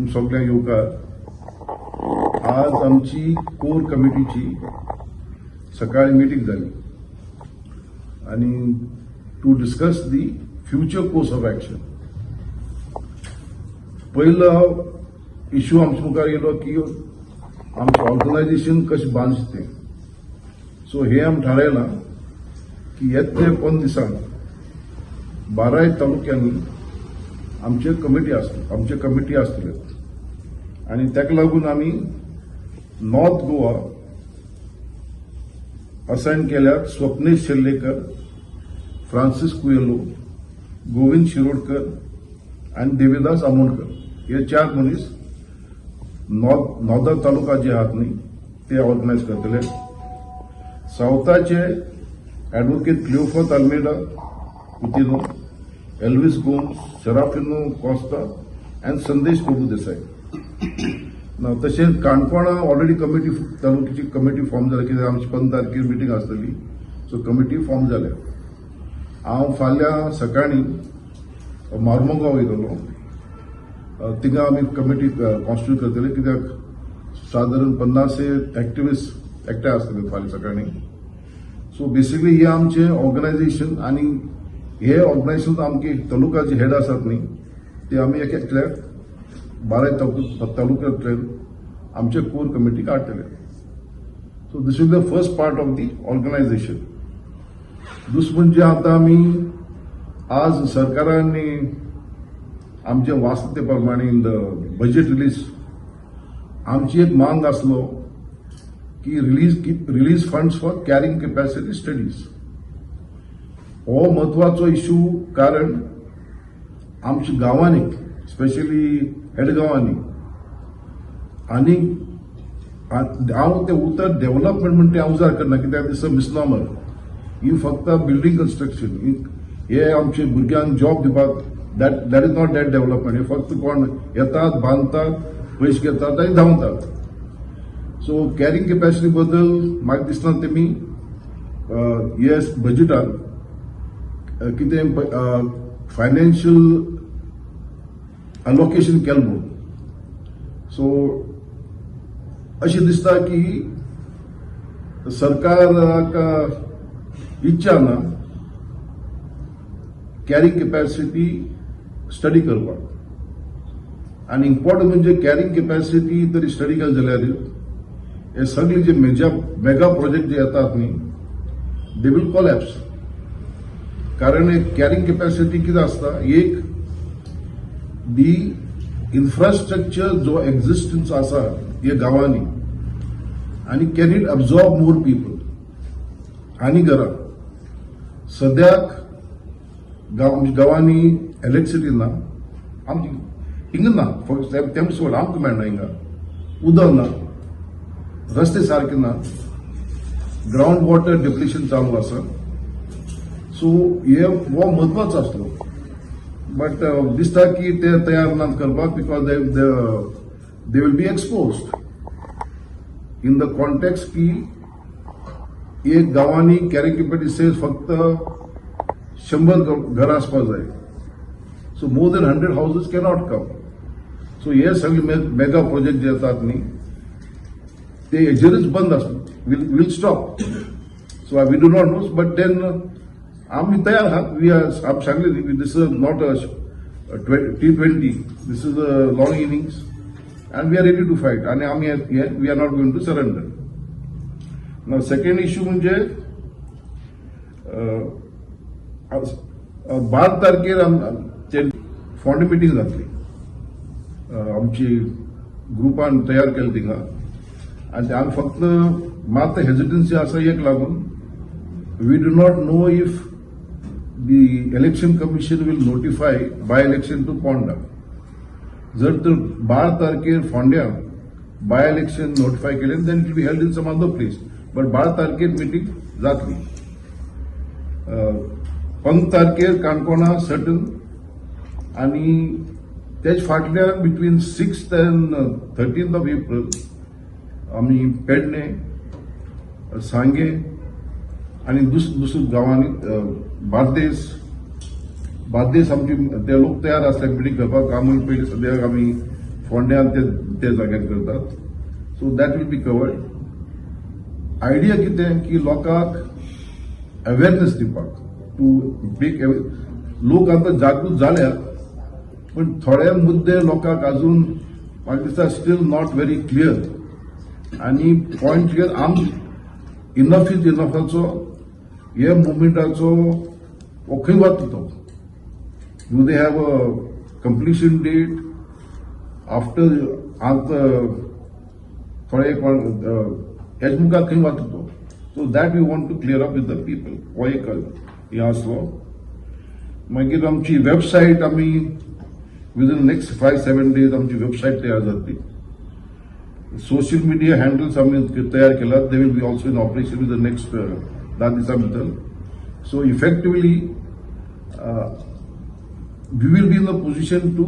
तुम सगळ्यांक येवकार. आज आमची कोर कमिटीची सकाळी मीटिंग झाली आणि to discuss the future course of action. पहिला इश्यू आमच्या मुखार येलो की आमचे ऑर्गनायझेशन कशें बांदचें. सो हे आमी थारायलां की येतले 5 दिसांक 12 तालुक्यांनी आमचे कमिटी आसतले आणि ताका लागून आमी नॉर्थ गोवा असायन केल्यात स्वप्नेश शेल्लेकर, फ्रांसिस कुयेलो, गोविंद शिरोडकर आणि देवीदास आमोणकर हे 4 मनीस नॉर्दर तालुका जे आहात न्ही ते ऑर्गनायज करतले. सावथाचे ॲडव्होकेट क्लिओफस अल्मेडा कुतिनो, एल्विस गोम्स, शराफिनो कॉस्टा अँड संदेश प्रभुदेसाई. तशेंच काणकोणा ऑलरेडी तालुक्याची कमिटी फॉर्म जाल्या कित्याक आमची 15 तारखेर मिटींग आसतली. सो कमिटी फॉर्म जाल्या. हांव फाल्यां सकाळीं मार्मोगांव वयतलो. थिंगा आमी कमिटी कॉन्स्टिट्यूट करतले कित्याक सादारण 50 एक्टिविस्ट एकठांय आसतले फाल्यां सकाळीं. सो बेसिकली हे आमचे ऑर्गनायझेशन आणि हे ऑर्गनायझेशन आमचे तालुका जे हेड आसात न्ही ते आमी एकल्या 12 तालुक्यांतल्यान आमचे कोर कमिटी काडटले. So this is the first part of the organisation. दुसरें म्हणजे आतां आमी आज सरकारांनी आमचे वास्तते प्रमाणे इन द बजेट रिलीज आमची एक मांग आसलो की release funds for carrying capacity studies. हो महत्वाचो इश्यू कारण आमच्या गांवांनी स्पेशली हेड गांवांनी आनी हांव ते उतर डेव्हलपमेंट म्हणटा हांव उजार करना कित्याक दिस मिसनॉमर. ही फक्त बिल्डिंग कन्स्ट्रक्शन हे आमचे भुरग्यांक जॉब दिवपाक that is not that development. हे फक्त कोण येतात, बांदतात, पयशे घेतात आनी धांवतात. सो कॅरिंग कॅपॅसिटी बद्दल म्हाका दिसता तेमी हे बजेटान कितें फायनान्शियल अलोकेशन केलें म्हणून. सो अशें दिसता की सरकाराक इच्छा ना कॅरिंग कॅपॅसिटी स्टडी करपाक. आनी इम्पॉर्टंट म्हणजे कॅरिंग कॅपॅसिटी तरी स्टडी केली जाल्यार हे सगळे जे मेगा प्रोजेक्ट जे येतात न्ही दे विल कोलॅप्स. कारण कॅरिंग कॅपॅसिटी कितें आसता एक दी इन्फ्रास्ट्रक्चर जो एक्झिस्टन्स आसा हे गांवांनी आनी can it absorb more people आनी घरां. सद्याक गांवांनी इलेक्ट्रिसिटी ना, आमची हिंगा ना, तेम सोड आमकां मेळना हिंगा. उदक ना, रस्ते सारके ना, ग्राउंड वॉटर डिप्लेशन चालू आसा. सो हे हो म्हत्वाचो आसलो. बट दिसता की ते तयार नात करपाक because they will B exposed in the context की एक गांवांनी कॅरिंग कॅपॅसिटी फक्त 100 घरां आसपाक जाय. So more than 100 houses cannot come. So हे सगळे मेगा प्रोजेक्ट जे येतात न्ही ते हेजेरच बंद will stop. So we do not know but then आम्ही तयार आहात. आम सांगले this is not a T20. This is a long innings and we are ready to fight. आणि आम्ही we are not going to surrender. नाव second issue म्हणजे 12 तारखेर आमचे फोंडे मिटींग जातली. आमची ग्रुपान तयार केली थिंगा आनी आमी फक्त मात हेजिटन्सी आसा एक लागून we do not know if the election commission will notify by election to Ponda. जर तर 12 तारखेर फोंड्या बाय इलेक्शन नोटिफाय केलें then it will be held in some other place. But 12 तारखेर मिटींग जातली. 15 तारखेर काणकोणा सर्टन आणि तेज फाटल्यान between 6th and 13th of April आम्ही पेडणे, सांगे आणि दुसऱ्या गावांनी बार्देस आमची ते लोक तयार असले मिटींग करपाक. आमी पयलीं सद्याक आमी फोंड्यान ते जाग्यार करतात. So that will be covered. Idea कितें की लोकांक अवेरनेस दिवपाक टू ब्रेक. लोक आता जागृत जाल्या पण थोडे मुद्दे लोकांक अजून म्हाका दिसता स्टील नॉट व्हेरी क्लियर. आणि पॉयंट कितें आम इनफ इज इनफाचो हे मुवमेंटाचो हो खंय वता तो. Do they have a completion date after थोडे हेज मुखार खंय वता तो. So that we want to clear up with the people. हो एक हे आसलो. मागीर आमची वेबसायट आमी विदिन नेक्स्ट 5-7 days आमची वेबसायट तयार जातली. सोशल मिडिया हँडल्स आमी तयार केला. They will be also in operation with the next 10 दिसां भितर. So effectively we will be in the position to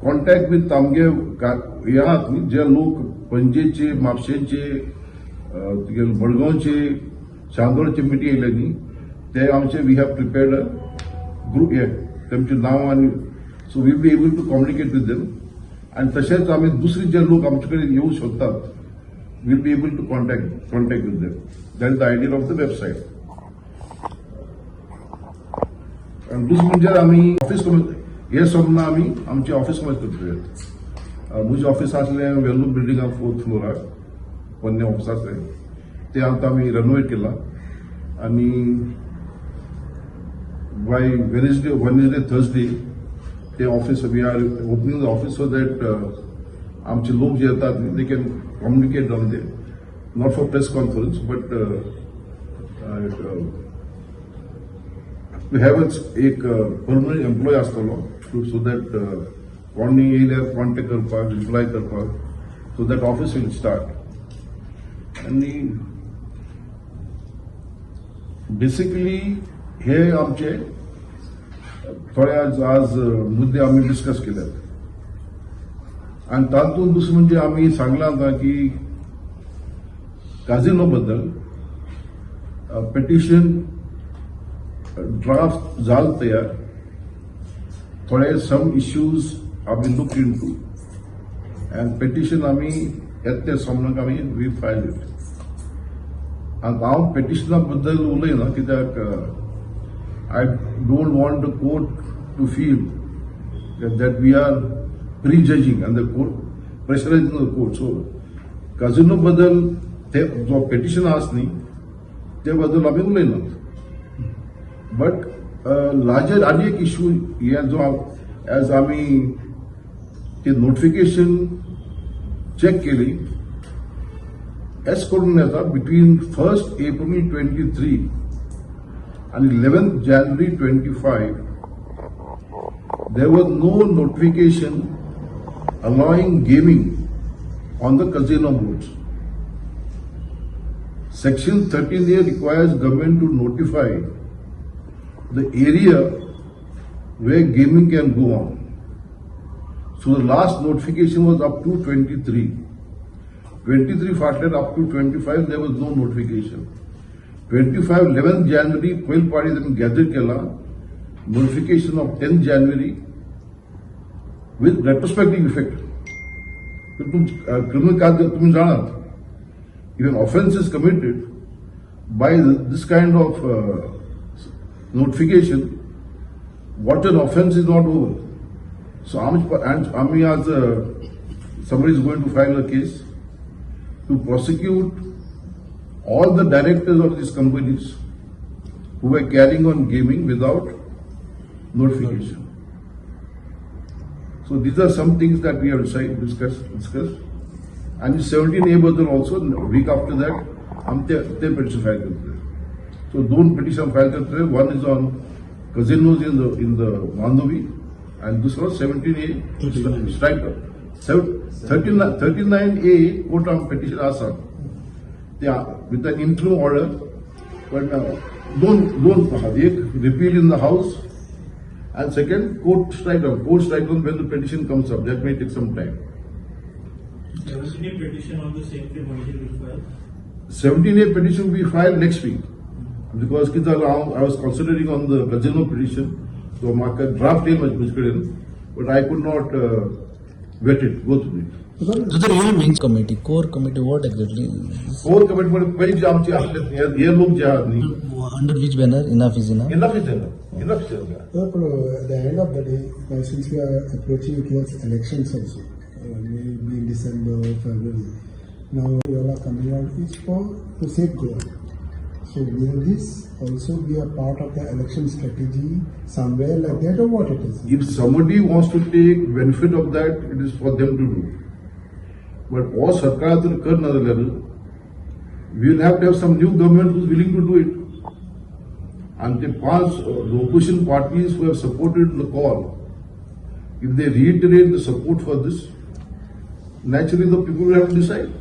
contact with आमगे हे आहात न्ही जे लोक पणजेचे, म्हापशेंचे, मडगांवचे, चांदोरचे मिटी येयले न्ही ते आमचे we have prepared a group. हे तेमचे नांव आनी so we be able to communicate with them. आणि तशेंच आमी दुसरे जे लोक आमचे कडेन येवंक सोदतात will be able to contact with them. That is the idea of the website. आणि दुसरें म्हणजे आमी ऑफिस हे सोमना आमी आमचे ऑफिस कमेज करतले. म्हजें ऑफिस आसलें वेल्लू बिल्डिंगा 4th फ्लोरार पोन्ने ऑफिस आसलें ते आतां आमी रेनोवेट केलां. आनी बाय वेनसडे थर्सडे ते office we are opening the office so that आमचे लोक जे येतात they can communicate on they not for press conference but we have एक परमनंट एम्प्लॉय आसतलो सो दॅट कोणी येयल्यार कॉन्टॅक्ट करपाक रिप्लाय करपाक. So that office will start. आनी बेसिकली हे आमचे थोडे आज मुद्दे आम्ही डिस्कस केले. आणि तातूंत दुसरें म्हणजे आम्ही सांगलां आता की काझिनो बद्दल पेटिशन ड्राफ्ट जाल तयार. थोडे सम इश्यूज आम्ही लुक इनटू अँड पेटिशन आम्ही येते सोमनाक आम्ही वी फायल इट. आणि हांव पेटिशना बद्दल उलयना कित्याक I don't want the court to feel that we are prejudging and the court pressurizing the court. So, casino बद्दल जो petition आसनी ते बद्दल आम्ही उलयना. बट लार्जर आनी एक इश्यू हे जो एज आम्ही ते नोटिफिकेशन चेक केली एस करून येता between 1st April 23 and 11th January 25, there was no notification allowing gaming on the casino boards. Section 13A requires government to notify the area where gaming can go on. So the last notification was up to 23. 23 फाटल्यार up to 25 there was no notification. 25 11th January पहिल party त्यांनी gather केला. Notification of 10th January with retrospective effect. Criminal कायदा तुम्ही जाणात if an offence is committed by this kind of notification, what an offense is not over. So आम्ही आज somebody is going to file a case to prosecute all the directors of these companies who were carrying on gaming without notification. So these are some things that we have discussed. And the 17A बद्दल also week after that हम ते petition file करते. So दोन petition file करते. One is on casinos in the Mandovi and this was 17A striker. 39A court on petition आसा. With an interim order, but don't एक repeal in the house, and second court strike down when the petition comes up. That may take some time. 17A petition on the same day when it will file. 17A petition will be filed next week because I was considering on the casino petition, so my draft name was miscreated, but I could not vet it, go through it. So the real means committee, core committee, what exactly? Core कमिटीमध्ये पहिले जे आमचे असले हे लोक जे आहेत नी, Under which banner? Enough is enough. enough is enough. Enough is enough. At the end of the day, since we are approaching towards elections also, maybe in December or February, now you all are coming out is for to save Goa. So will this also be a part of the election strategy somewhere like that, or what it is? If somebody wants to take benefit of that, it is for them to do. But all सरकार तर करणार level, we will have to have some new government who is willing to do it. And the the opposition parties who have supported the call, if they reiterate the support for this, naturally the people will have to decide.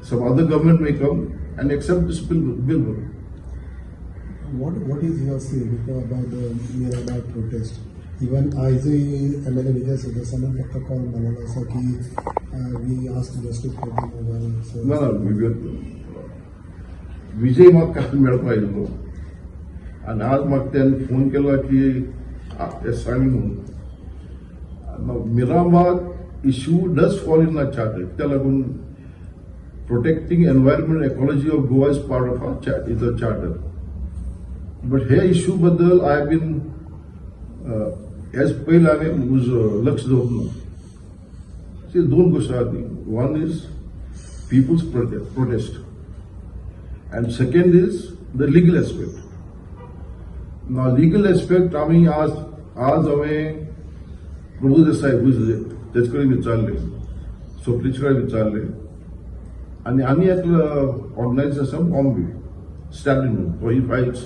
Some other government may come and accept this bill. What is your say about the Mirabai protest? Even as a MLA Vijay Sudhasana Patta call Manala ki we asked Justice Ferdino. So No, विजय म्हाका काय मेळपा आयिल्लो आनी आज म्हाका तेणे phone केला की सांग म्हणून Miramar issue does fall in our charter त्या लागून protecting environment ecology of Goa is part of our is a charter but हे इश्यू बद्दल आय हॅव बीन एज पयले हांवें लक्ष दवरना दोन गोश्टी आहात न्ही one is people's protest and second is the legal aspect. Now legal aspect आम्ही आज हांवें प्रभू देसाई तेचे कडेन विचारले सोपलीचे कडेन विचारले आनी आनी एक organisation Bombay Stalin for he files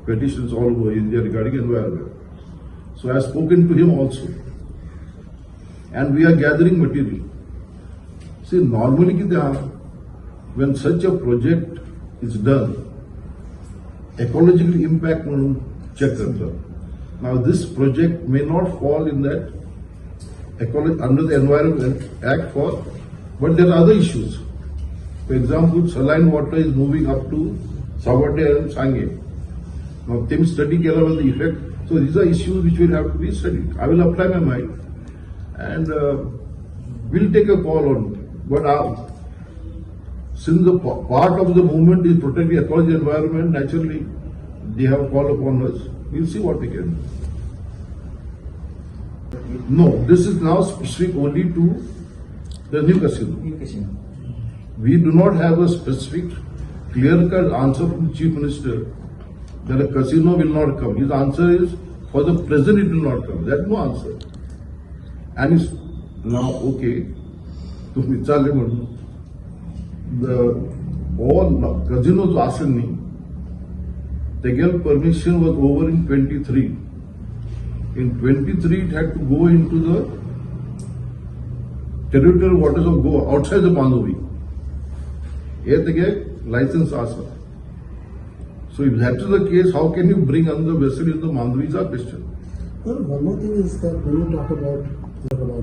petitions all over India regarding environment. So I have spoken to him also and we are gathering material. See normally when such a project is done, ecological impact म्हणून check करतात. Now this project may not fall in that under the Environment Act but there are other issues. For example, saline water is moving up to Savate and Sange. Now them study केला with the effect. So these are issues which will have to be studied. I will apply my mind and we'll take a call on it. But since the part of the movement is protecting ecology and environment, naturally they have called upon us. We'll see what we can do. No, this is now specific only to the new casino. We do not have a specific clear-cut answer from the Chief Minister that a casino will not come. His answer is, for the present it will not come. That's no answer. And it's now okay to विचारले म्हणून all casinos asked me, the girl permission was over in 23. In 23, it had to go into the territorial waters of Goa, outside the Mandovi. Here they get license asked. So if that is the case, how can you bring another vessel into the Mandovi is a question. Well, one more thing is that when you talk about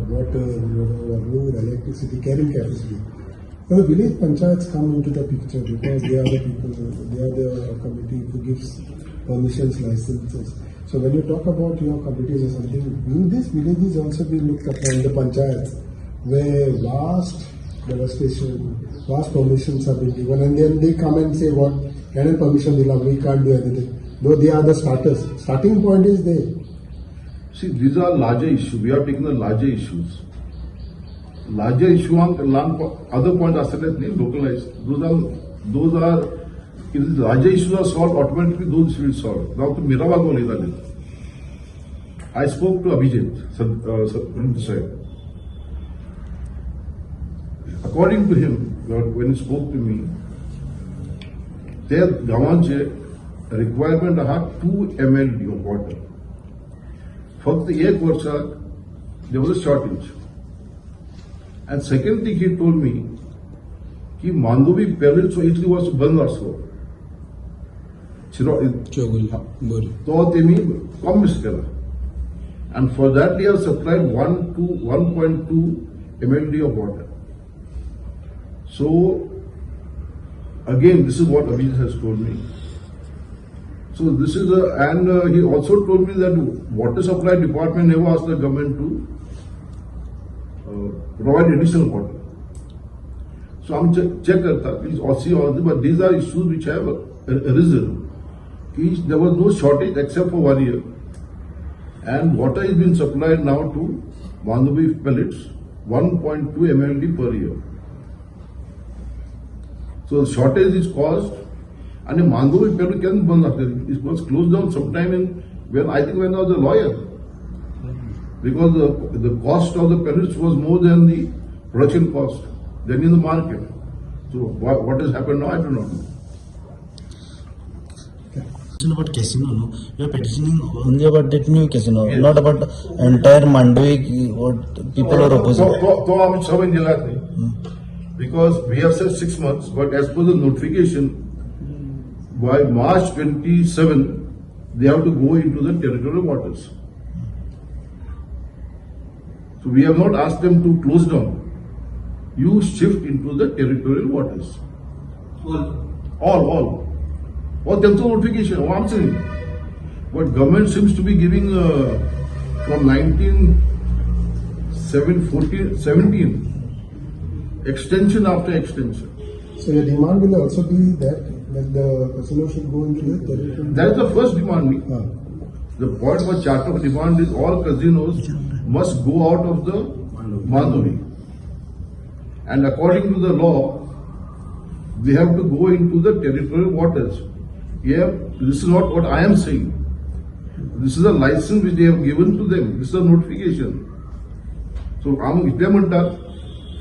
water, road, electricity, carrying capacity, the village panchayats come into the picture because they are the people, they are the committee who gives permissions, licenses. So when you talk about your committees or something, will these villages also be looked upon the panchayats where vast devastation, vast permissions have been given and then they come and say what kind of permission we can't do anything. Though they are the starters. Starting point is there. See, these are larger issues. We are taking the larger issues. Larger issue other points are localized. Those are if the larger issues are solved, automatically those will solve. Now to Mirabai, I spoke to Abhijit. According to him, when he spoke to me, their gawanche requirement are 2 ml of water. For the 1 वर्षात there was a shortage. And second thing he told me, कि मांडवी पहले so Italy was बंद also. तो तेमी कम miss केला. And for that they have supplied 1.2 ml of water. So again, this is what Abhijit has told me. So this is and he also told me that water supply department never asked the government to provide additional water. So हम check करता, please see all this, but these are issues which have arisen. There was no shortage except for 1 year, and water is being supplied now to Mandovi pellets, 1.2 MLD per year. So the shortage is caused, and the Mandovi pellet can burn after it was closed down sometime when I was a lawyer, because the cost of the pellets was more than the production cost than in the market. So what has happened now, I don't know. About casino, no? You are petitioning only about that new casino, not about entire Mandvi. What people are opposing. तो हम सब जगह थे, because we have said 6 months, but as per the notification, by March 27, they have to go into the territorial waters. So we have not asked them to close down. You shift into the territorial waters. All. Or there's no notification. Oh, I'm saying. But government seems to be giving from 17 extension after extension. So your demand will also be that the casino should go into the territory. That is the first demand. The point of charter of demand is all casinos must go out of the Mandovi. And according to the law, they have to go into the territorial waters. Yeah, this is not what I am saying. This is a license which they have given to them. This is a notification. So,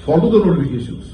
follow the notifications.